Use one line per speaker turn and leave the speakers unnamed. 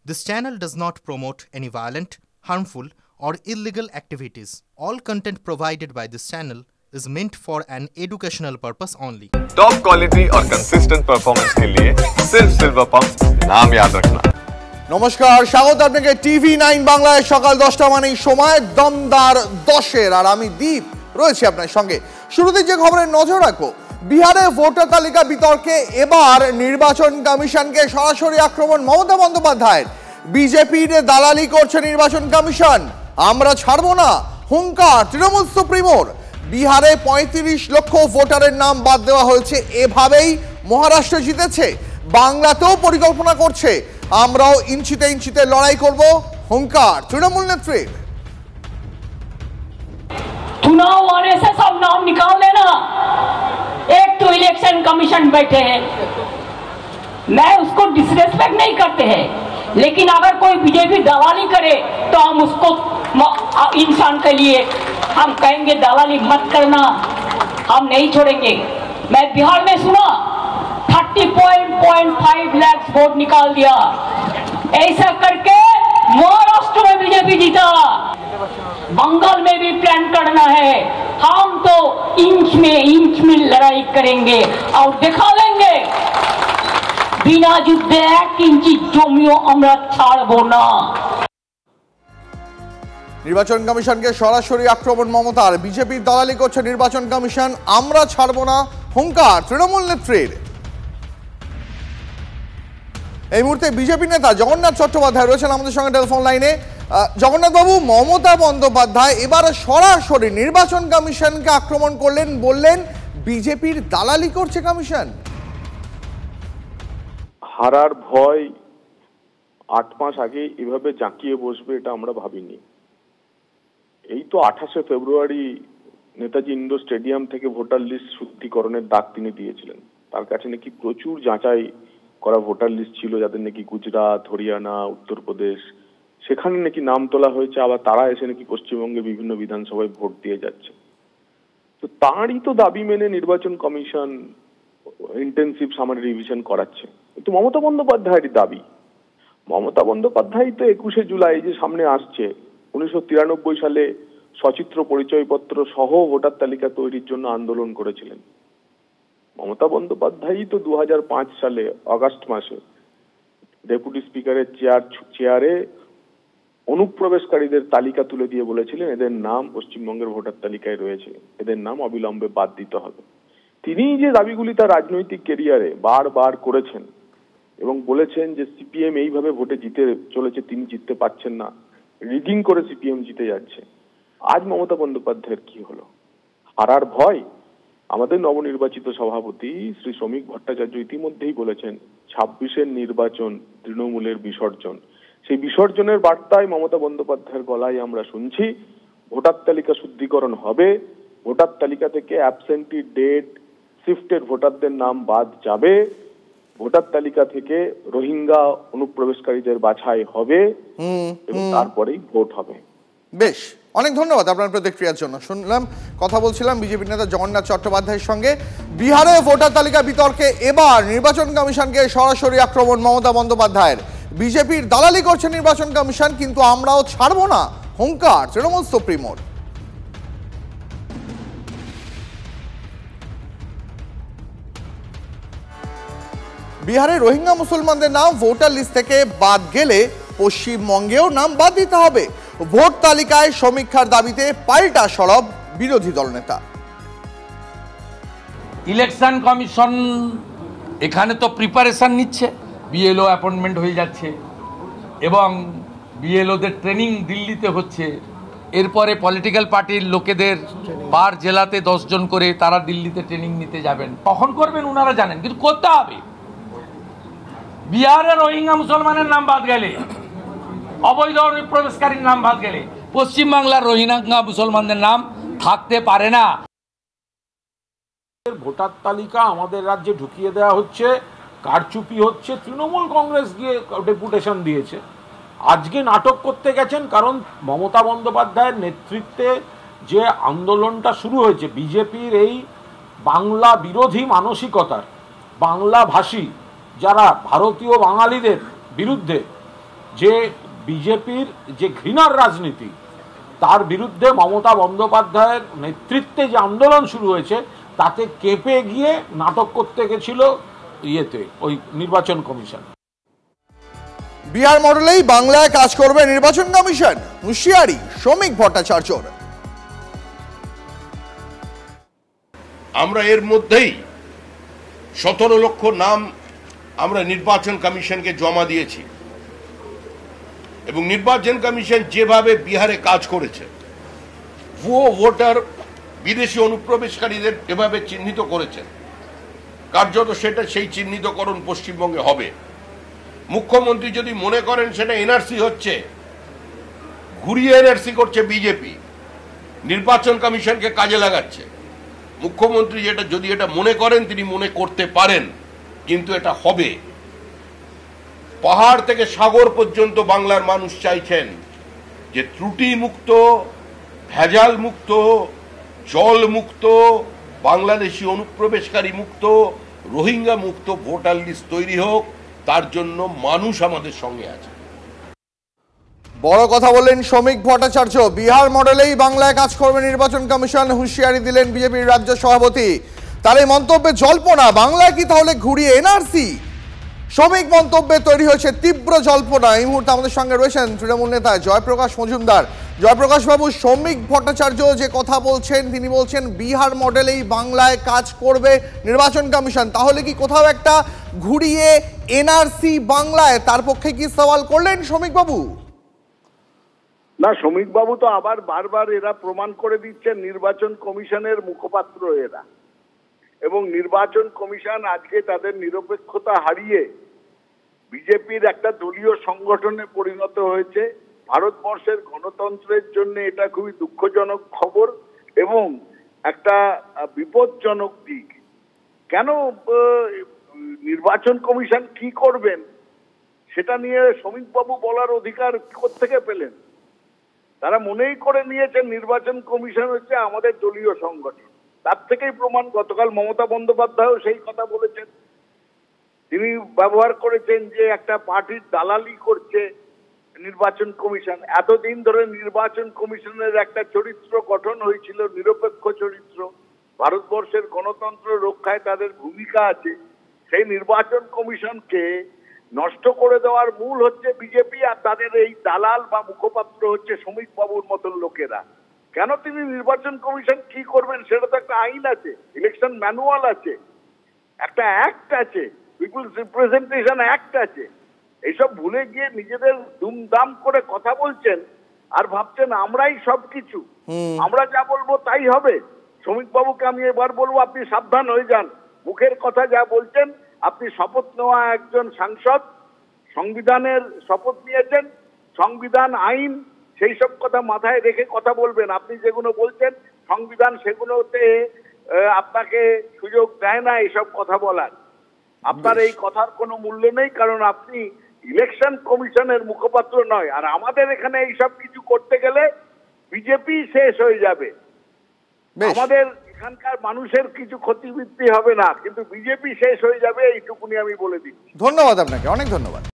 This channel does not promote any violent, harmful, or illegal activities. All content provided by this channel is meant for an educational purpose only.
Top quality और consistent performance के लिए सिर्फ silver pump नाम याद रखना।
নমস্কার, স্বাগত আপনাকে TV9 বাংলায় সকাল 10টা মানেই সময় দমদার 10-এর, আর আমি দীপ রয়েছি আপনার সঙ্গে। শুরুতে যে খবরে নজর রাখবো, বিহারে ভোটার তালিকা বিতর্কে এবার নির্বাচন কমিশনকে সরাসরি আক্রমণ মমতা বন্দ্যোপাধ্যায়ের। বিজেপির দালালি করছে নির্বাচন কমিশন, আমরা ছাড়বো না হুঙ্কার তৃণমূল সুপ্রিমোর। বিহারে 35 লক্ষ ভোটারের নাম বাদ দেওয়া হয়েছে, এভাবেই মহারাষ্ট্র জিতেছে। বাংলাতেও পরিকল্পনা করছে, আমরাও ইঞ্চিতে ইঞ্চিতে লড়াই করব, হুঙ্কার তৃণমূল নেত্রীর।
चुनाव आने से सब नाम निकाल लेना। एक तो इलेक्शन कमीशन बैठे हैं, मैं उसको डिसरेस्पेक्ट नहीं करते हैं, लेकिन अगर कोई बीजेपी दलाली करे तो हम उसको इंसान के लिए हम कहेंगे दलाली मत करना, हम नहीं छोड़ेंगे। मैं बिहार में सुना 30.5 लाख वोट निकाल दिया, ऐसा करके महाराष्ट्र में बीजेपी जीता। बंगाल में भी प्लान करना है, हम तो इंच में लड़ाई करेंगे और दिखा लेंगे बिना युद्धे 1 इंची जमिও আমরা ছাড়বো না।
নির্বাচন কমিশনকে সরাসরি আক্রমণ মমতার। বিজেপির দালালি করছে নির্বাচন কমিশন, আমরা ছাড়বো না হুঙ্কার তৃণমূল নেত্রীর। এই মুহূর্তে বিজেপি নেতা জগন্নাথ চট্টোপাধ্যায় রয়েছেন আমাদের সঙ্গে টেলিফোন লাইনে। জগন্নাথ বাবু, মমতা বন্দ্যোপাধ্যায় এবার সরাসরি নির্বাচন কমিশনকে আক্রমণ করলেন, বললেন বিজেপির দালালি করছে কমিশন।
হারার ভয় 8 মাস আগে এভাবে জাঁকিয়ে বসবে এটা আমরা ভাবিনি। এই তো 28শে ফেব্রুয়ারি নেতাজি ইন্ডোর স্টেডিয়াম থেকে ভোটার লিস্ট শুদ্ধিকরণের ডাক তিনি দিয়েছিলেন। তার কাছে নাকি প্রচুর যাচাই করা ভোটার লিস্ট ছিল, যাদের নাকি গুজরাট, হরিয়ানা, উত্তরপ্রদেশ সেখানে নাকি নাম তোলা হয়েছে, আবার তারা এসে নাকি পশ্চিমবঙ্গের বিভিন্ন বিধানসভায় ভোট দিয়ে যাচ্ছে। তো তারই তো দাবি মেনে নির্বাচন কমিশন ইন্টেনসিভ সামারি রিভিশন করাচ্ছে। কিন্তু মমতা বন্দ্যোপাধ্যায়েরই দাবি, মমতা বন্দ্যোপাধ্যায় তো 21শে জুলাই যে সামনে আসছে 1993 সালে সচিত্র পরিচয়পত্র সহ ভোটার তালিকা তৈরির জন্য আন্দোলন করেছিলেন। মমতা বন্দ্যোপাধ্যায়ই তো 2005 সালে অগাস্ট মাসে ডেপুটি স্পিকারের চেয়ারে অনুপ্রবেশকারীদের তালিকা তুলে দিয়ে বলেছিলেন এদের নাম পশ্চিমবঙ্গের ভোটার তালিকায় রয়েছে, এদের নাম অবিলম্বে বাদ দিতে হবে। তিনি যে দাবিগুলি তার রাজনৈতিক ক্যারিয়ারে বারবার করেছেন এবং বলেছেন যে সিপিএম এইভাবে ভোটে জিতে চলেছে, তিনি জিততে পারছেন না, রিগিং করে সিপিএম জিতে যাচ্ছে। আজ মমতা বন্দ্যোপাধ্যায়ের কি হলো? হারার ভয়। আমাদের নবনির্বাচিত সভাপতি শ্রী শ্রমিক ভট্টাচার্য ইতিমধ্যেই বলেছেন 26-এর নির্বাচন তৃণমূলের বিসর্জন। সেই বিসর্জনের বার্তায় মমতা বন্দ্যোপাধ্যায়ের গলায় আমরা শুনছি ভোটার তালিকা শুদ্ধিকরণ হবে, ভোটার তালিকা থেকে অ্যাবসেন্টি ডেট শিফটেড ভোটারদের নাম বাদ যাবে, ভোটার তালিকা থেকে রোহিঙ্গা অনুপ্রবেশকারীদের বাছাই হবে এবং তারপরেই ভোট হবে।
বেশ, অনেক ধন্যবাদ আপনার প্রতিক্রিয়ার জন্য। শুনলাম, কথা বলছিলাম বিজেপি নেতা জগন্নাথ চট্টোপাধ্যায়ের সঙ্গে। বিহারে ভোটার তালিকা বিতর্কে এবার নির্বাচন কমিশনকে সরাসরি আক্রমণ মমতা বন্দ্যোপাধ্যায়ের। বিজেপির দালালি করছে নির্বাচন কমিশন, কিন্তু আমরাও ছাড়বো না হুঙ্কার তৃণমূল সুপ্রিমোর। বিহারে রোহিঙ্গা মুসলমানদের নাম ভোটার লিস্ট থেকে বাদ গেলে পশ্চিমবঙ্গেও নাম বাদ দিতে হবে। ভোট তালিকায় সমীক্ষার দাবিতে পাল্টা সরব বিরোধী দলনেতা।
ইলেকশন কমিশন এখানে তো প্রিপারেশন নিচ্ছে, বিএলও অ্যাপয়েন্টমেন্ট হয়ে যাচ্ছে এবং বিএলওদের ট্রেনিং দিল্লিতে হচ্ছে। এরপরে পলিটিক্যাল পার্টির লোকেদের পার জেলাতে 10 জন করে তারা দিল্লিতে ট্রেনিং নিতে যাবেন। কখন করবেন ওনারা জানেন, কিন্তু করতে হবে। বিহারে রোহিঙ্গা মুসলমানের নাম বাদ গেলে, অবৈধ অনুপ্রবেশকারীর নাম বাদ গেলে পশ্চিমবাংলার রোহিঙ্গা মুসলমানদের নাম থাকতে পারে না।
ভোটার তালিকা আমাদের রাজ্যে ঢুকিয়ে দেওয়া হচ্ছে, কারচুপি হচ্ছে। তৃণমূল কংগ্রেস গিয়ে ডেপুটেশন দিয়েছে, আজকে নাটক করতে গেছেন। কারণ মমতা বন্দ্যোপাধ্যায়ের নেতৃত্বে যে আন্দোলনটা শুরু হয়েছে, বিজেপির এই বাংলা বিরোধী মানসিকতার, বাংলা ভাষী যারা ভারতীয় বাঙালিদের বিরুদ্ধে যে বিজেপির যে ঘৃণার রাজনীতি তার বিরুদ্ধে মমতা বন্দ্যোপাধ্যায়ের নেতৃত্বে যে আন্দোলন শুরু হয়েছে তাতে কেঁপে গিয়ে নাটক করতে গেছিল ওই নির্বাচন কমিশন।
বিহার মডেলেই বাংলায় কাজ করবে নির্বাচন কমিশন, হুঁশিয়ারি শ্রমিক ভট্টাচার্যর।
আমরা এর মধ্যেই 17 লক্ষ নাম আমরা নির্বাচন কমিশনকে জমা দিয়েছি এবং নির্বাচন কমিশন যেভাবে বিহারে কাজ করেছে, ভুয়ো ভোটার বিদেশি অনুপ্রবেশকারীদের এভাবে চিহ্নিত করেছেন, কার্যত সেটা সেই চিহ্নিতকরণ পশ্চিমবঙ্গে হবে। মুখ্যমন্ত্রী যদি মনে করেন সেটা এনআরসি হচ্ছে, ঘুরিয়ে এনআরসি করছে বিজেপি, নির্বাচন কমিশনকে কাজে লাগাচ্ছে। মুখ্যমন্ত্রী যদি এটা মনে করেন তিনি মনে করতে পারেন, কিন্তু এটা হবে। পাহাড় থেকে সাগর পর্যন্ত বাংলার মানুষ চাইছেন যে ত্রুটি মুক্ত, ভেজাল মুক্ত, জল মুক্ত, বাংলাদেশি অনুপ্রবেশকারী মুক্ত, রোহিঙ্গা মুক্ত ভোটার লিস্ট তৈরি হোক। তার জন্য মানুষ আমাদের সঙ্গে আছে।
বড় কথা বললেন শ্রমিক ভট্টাচার্য। বিহার মডেলেই বাংলায় কাজ করবে নির্বাচন কমিশন, হুঁশিয়ারি দিলেন বিজেপির রাজ্য সভাপতি। তার এই মন্তব্যে জল্পনা, বাংলায় কি তাহলে ঘুরিয়ে এনআরসি? শ্রমিক মন্তব্যে তৈরি হয়েছে তীব্র জল্পনা। এই মুহূর্তে আমাদের সঙ্গে রয়েছেন তৃণমূল নেতা জয়প্রকাশ মজুমদার। জয়প্রকাশ বাবু, শ্রমিক ভট্টাচার্য যে কথা বলছেন, তিনি বলছেন বিহার মডেলেই বাংলায় কাজ করবে নির্বাচন কমিশন, তাহলে কি কোথাও একটা ঘুরিয়ে এনআরসি বাংলায়, তার পক্ষে কি সওয়াল করলেন শ্রমিক বাবু?
না, শ্রমিক বাবু তো আবার বারবার এরা প্রমাণ করে দিচ্ছেন নির্বাচন কমিশনের মুখপাত্র এরা, এবং নির্বাচন কমিশন আজকে তাদের নিরপেক্ষতা হারিয়ে বিজেপির একটা দলীয় সংগঠনে পরিণত হয়েছে। ভারতবর্ষের গণতন্ত্রের জন্য এটা খুবই দুঃখজনক খবর এবং একটা বিপজ্জনক দিক। কেন নির্বাচন কমিশন কি করবেন সেটা নিয়ে শ্রমিকবাবু বলার অধিকার কোত্থেকে পেলেন? তারা মনেই করে নিয়েছেন নির্বাচন কমিশন হচ্ছে আমাদের দলীয় সংগঠন। তার থেকেই প্রমাণ, গতকাল মমতা বন্দ্যোপাধ্যায়ও সেই কথা বলেছেন। তিনি ব্যবহার করেছেন যে একটা পার্টির দালালি করছে নির্বাচন কমিশন। এতদিন ধরে নির্বাচন কমিশনের একটা চরিত্র গঠন হয়েছিল, নিরপেক্ষ চরিত্র, ভারতবর্ষের গণতন্ত্র রক্ষায় তাদের ভূমিকা আছে। সেই নির্বাচন কমিশনকে নষ্ট করে দেওয়ার মূল হচ্ছে বিজেপি, আর তাদের এই দালাল বা মুখপাত্র হচ্ছে শ্রমিক বাবুর মতন লোকেরা। কেন তিনি নির্বাচন কমিশন কি করবেন? সেটা তো একটা আইন আছে, ইলেকশন ম্যানুয়াল আছে, একটা অ্যাক্ট আছে, পিপুলস রিপ্রেজেন্টেশন অ্যাক্ট আছে। এইসব ভুলে গিয়ে নিজেদের দুমদাম করে কথা বলছেন আর ভাবছেন আমরাই সবকিছু, আমরা যা বলবো তাই হবে। শ্রমিক বাবুকে আমি এবার বলবো, আপনি সাবধান হয়ে যান। মুখের কথা যা বলছেন, আপনি শপথ নেওয়া একজন সাংসদ, সংবিধানের শপথ নিয়েছেন, সংবিধান আইন সেই সব কথা মাথায় রেখে কথা বলবেন। আপনি যেগুলো বলছেন সংবিধান সেগুলোতে আপনাকে সুযোগ দেয় না এসব কথা বলার। আপনার এই কথার কোনো মূল্য নেই, কারণ আপনি ইলেকশন কমিশনের মুখপাত্র নয়। আর আমাদের এখানে এইসব কিছু করতে গেলে বিজেপি শেষ হয়ে যাবে। আমাদের এখানকার মানুষের কিছু ক্ষতিবৃত্তি হবে না, কিন্তু বিজেপি শেষ হয়ে যাবে, এইটুকুনি আমি বলে দিচ্ছি।
ধন্যবাদ আপনাকে, অনেক ধন্যবাদ।